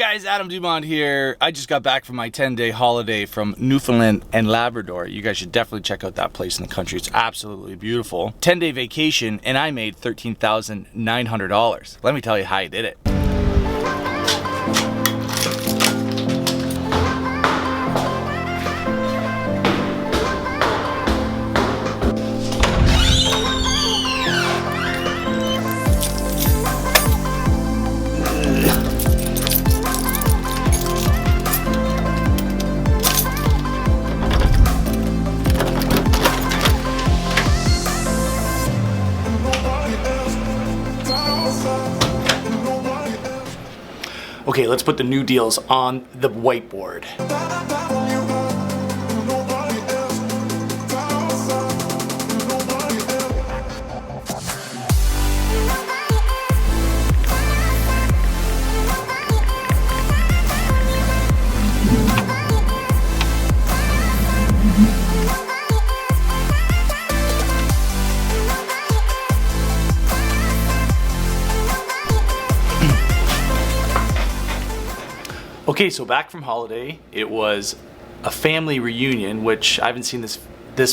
guys, Adam DUMOND here. I just got back from my 10-day holiday from Newfoundland and Labrador. You guys should definitely check out that place in the country. It's absolutely beautiful. 10-day vacation, and I made $13,900. Let me tell you how I did it. Okay, let's put the new deals on the whiteboard. Okay, so back from holiday, it was a family reunion, which I haven't seen this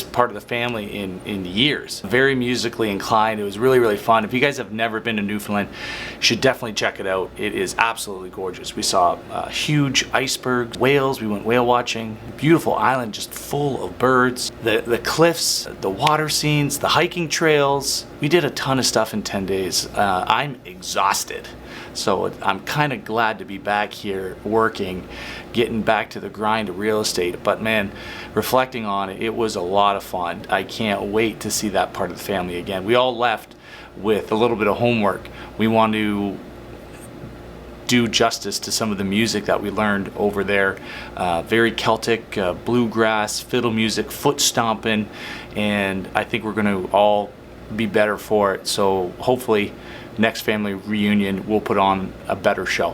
part of the family in years. Very musically inclined. It was really fun. If you guys have never been to Newfoundland, you should definitely check it out. It is absolutely gorgeous. We saw huge icebergs, whales. We went whale watching. Beautiful island, just full of birds. The cliffs, the water scenes, the hiking trails. We did a ton of stuff in 10 days. I'm exhausted. So I'm kind of glad to be back here working, getting back to the grind of real estate. But man, reflecting on it, it was a lot of fun. I can't wait to see that part of the family again. We all left with a little bit of homework. We want to do justice to some of the music that we learned over there. Very Celtic, bluegrass, fiddle music, foot stomping, and I think we're going to all be better for it. So hopefully next family reunion we'll put on a better show.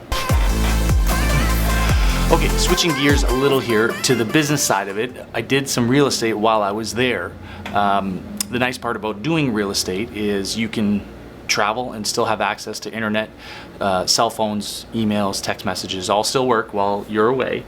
Okay, switching gears a little here to the business side of it. I did some real estate while I was there. The nice part about doing real estate is you can travel and still have access to internet, cell phones, emails, text messages, all still work while you're away.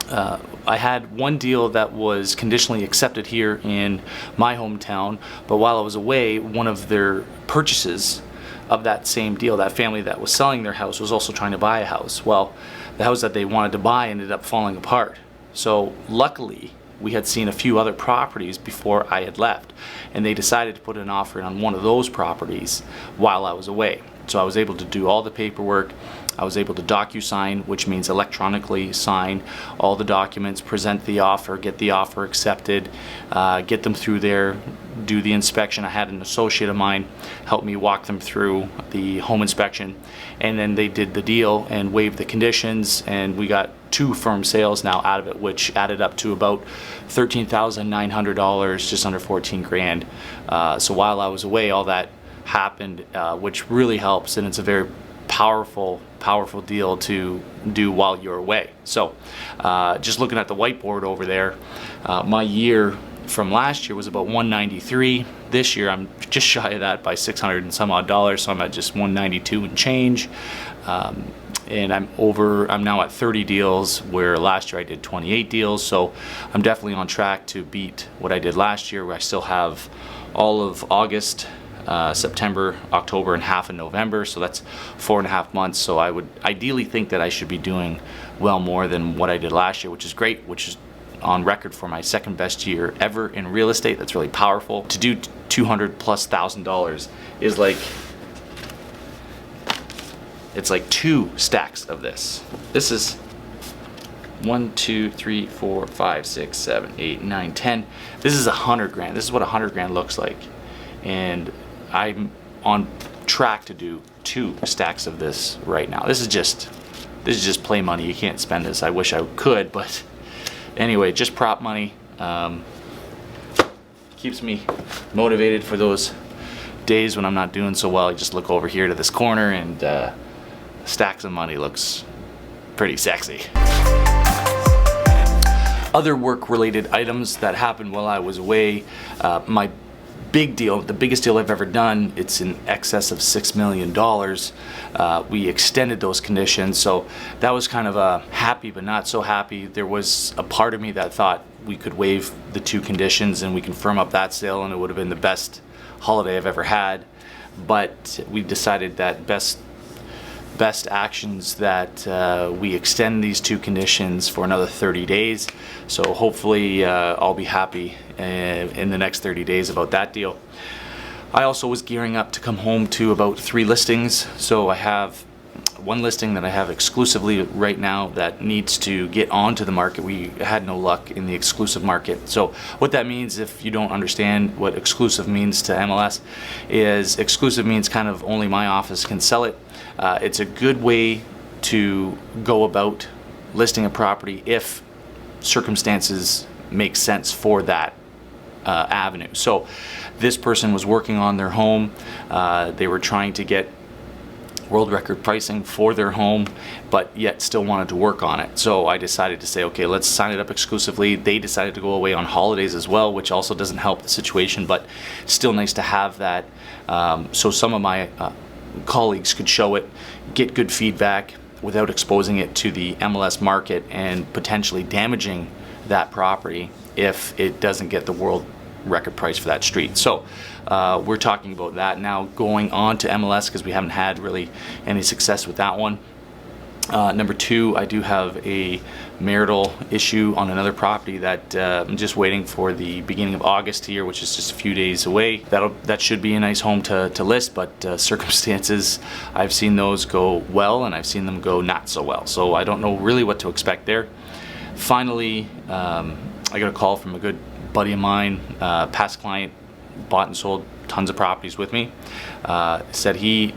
I had one deal that was conditionally accepted here in my hometown, but while I was away, one of their purchases of that same deal, that family that was selling their house was also trying to buy a house. Well, the house that they wanted to buy ended up falling apart. So luckily, we had seen a few other properties before I had left, and they decided to put an offer in on one of those properties while I was away. So I was able to do all the paperwork. I was able to DocuSign, which means electronically sign all the documents, present the offer, get the offer accepted, get them through there, do the inspection. I had an associate of mine help me walk them through the home inspection, and then they did the deal and waived the conditions, and we got 2 firm sales now out of it, which added up to about $13,900, just under 14 grand. So while I was away, all that happened, which really helps, and it's a very powerful deal to do while you're away. So just looking at the whiteboard over there, my year from last year was about 193. This year I'm just shy of that by 600 and some odd dollars, so I'm at just 192 and change. And I'm now at 30 deals, where last year I did 28 deals, so I'm definitely on track to beat what I did last year, where I still have all of August, September, October, and half in November, so that's 4.5 months. So I would ideally think that I should be doing well more than what I did last year, which is great, which is on record for my second best year ever in real estate. That's really powerful. To do $200,000+ is like, it's like 2 stacks of this. This is 1, 2, 3, 4, 5, 6, 7, 8, 9, 10. This is 100 grand. This is what 100 grand looks like. And I'm on track to do 2 stacks of this right now. This is just play money. You can't spend this. I wish I could, but anyway, just prop money. Keeps me motivated for those days when I'm not doing so well. I just look over here to this corner, and stacks of money looks pretty sexy. Other work-related items that happened while I was away, my big deal, the biggest deal I've ever done. It's in excess of $6 million. We extended those conditions, so that was kind of a happy but not so happy. There was a part of me that thought we could waive the 2 conditions and we can firm up that sale, and it would have been the best holiday I've ever had. But we decided that best actions that we extend these 2 conditions for another 30 days. So hopefully I'll be happy in the next 30 days about that deal. I also was gearing up to come home to about 3 listings. So I have 1 listing that I have exclusively right now that needs to get onto the market. We had no luck in the exclusive market. So what that means, if you don't understand what exclusive means to MLS, is exclusive means kind of only my office can sell it. It's a good way to go about listing a property if circumstances make sense for that avenue. So this person was working on their home. They were trying to get world record pricing for their home, but yet still wanted to work on it. So I decided to say, okay, let's sign it up exclusively. They decided to go away on holidays as well, which also doesn't help the situation, but still nice to have that. So some of my colleagues could show it, get good feedback without exposing it to the MLS market and potentially damaging that property if it doesn't get the world record price for that street. So we're talking about that now, going on to MLS, because we haven't had really any success with that one. Number 2, I do have a marital issue on another property that I'm just waiting for the beginning of August here, which is just a few days away. That should be a nice home to list, but circumstances, I've seen those go well and I've seen them go not so well. So I don't know really what to expect there. Finally, I got a call from a good buddy of mine, past client, bought and sold tons of properties with me. Said he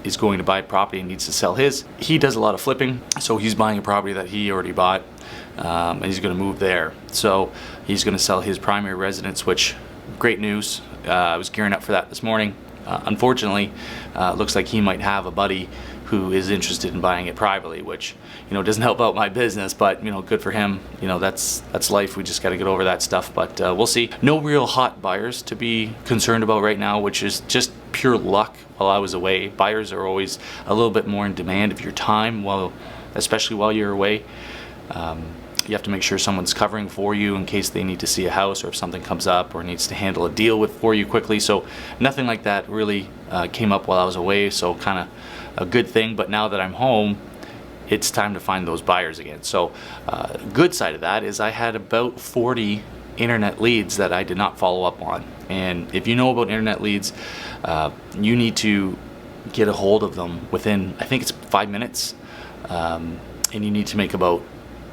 is going to buy property and needs to sell his. He does a lot of flipping, so he's buying a property that he already bought, and he's going to move there. So he's going to sell his primary residence, which, great news. I was gearing up for that this morning. Unfortunately, looks like he might have a buddy who is interested in buying it privately, which, you know, doesn't help out my business, but, you know, good for him. You know, that's life. We just got to get over that stuff, but we'll see. No real hot buyers to be concerned about right now, which is just pure luck while I was away. Buyers are always a little bit more in demand of your time, especially while you're away. You have to make sure someone's covering for you in case they need to see a house, or if something comes up or needs to handle a deal for you quickly. So nothing like that really came up while I was away, so kind of a good thing. But now that I'm home, it's time to find those buyers again. So good side of that is I had about 40 internet leads that I did not follow up on. And if you know about internet leads, you need to get a hold of them within, I think it's 5 minutes, and you need to make about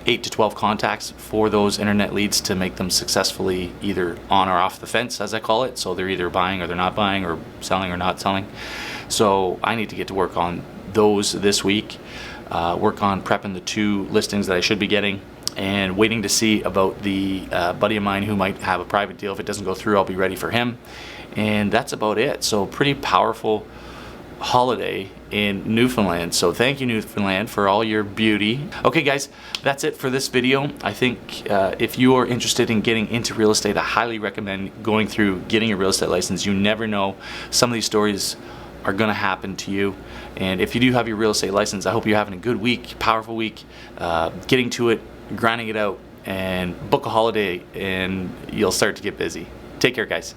8 to 12 contacts for those internet leads to make them successfully either on or off the fence, as I call it. So they're either buying or they're not buying, or selling or not selling. So I need to get to work on those this week, work on prepping the 2 listings that I should be getting, and waiting to see about the buddy of mine who might have a private deal. If it doesn't go through, I'll be ready for him. And that's about it. So pretty powerful holiday in Newfoundland. So thank you, Newfoundland, for all your beauty. Okay guys, that's it for this video. I think if you are interested in getting into real estate, I highly recommend going through getting a real estate license. You never know, some of these stories are going to happen to you. And if you do have your real estate license, I hope you're having a good week, powerful week, getting to it, grinding it out, and book a holiday and you'll start to get busy. Take care, guys.